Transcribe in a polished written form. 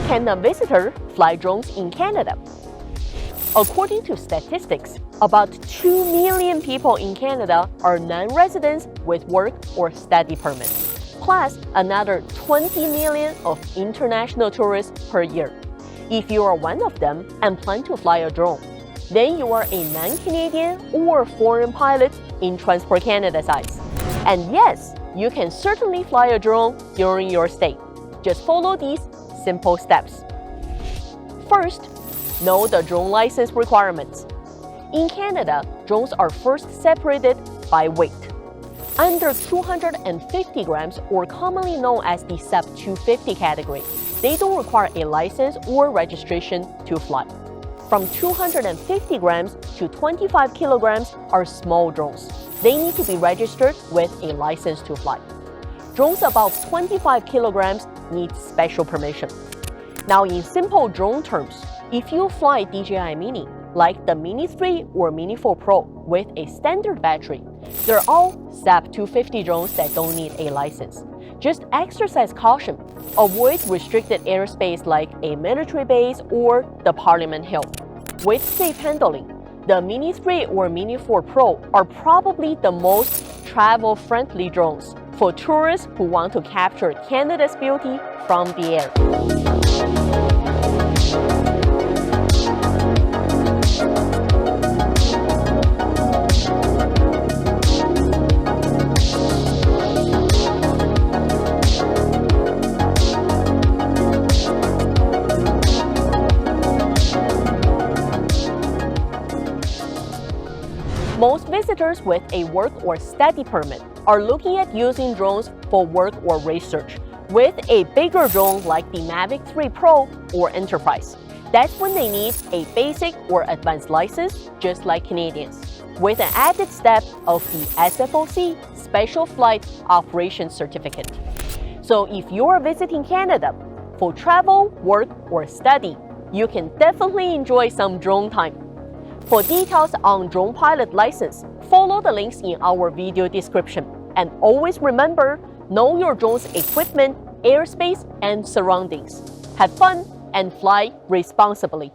Can a visitor fly drones in Canada? According to statistics, about 2 million people in Canada are non-residents with work or study permits, plus another 20 million of international tourists per year. If you are one of them and plan to fly a drone, then you are a non-Canadian or foreign pilot in Transport Canada's eyes. And yes, you can certainly fly a drone during your stay. Just follow these simple steps. First, know the drone license requirements. In Canada, drones are first separated by weight. Under 250 grams, or commonly known as the sub-250 category, they don't require a license or registration to fly. From 250 grams to 25 kilograms are small drones. They need to be registered with a license to fly. Drones above 25 kilograms need special permission. Now, in simple drone terms, if you fly DJI Mini, like the Mini 3 or Mini 4 Pro with a standard battery, they're all sub-250 drones that don't need a license. Just exercise caution. Avoid restricted airspace like a military base or the Parliament Hill. With safe handling, the Mini 3 or Mini 4 Pro are probably the most travel-friendly drones for tourists who want to capture Canada's beauty from the air. Most visitors with a work or study permit are looking at using drones for work or research, with a bigger drone like the Mavic 3 Pro or Enterprise. That's when they need a basic or advanced license, just like Canadians, with an added step of the SFOC Special Flight Operations Certificate. So if you're visiting Canada for travel, work, or study, you can definitely enjoy some drone time. For details on drone pilot license, follow the links in our video description. And always remember, know your drone's equipment, airspace, and surroundings. Have fun and fly responsibly.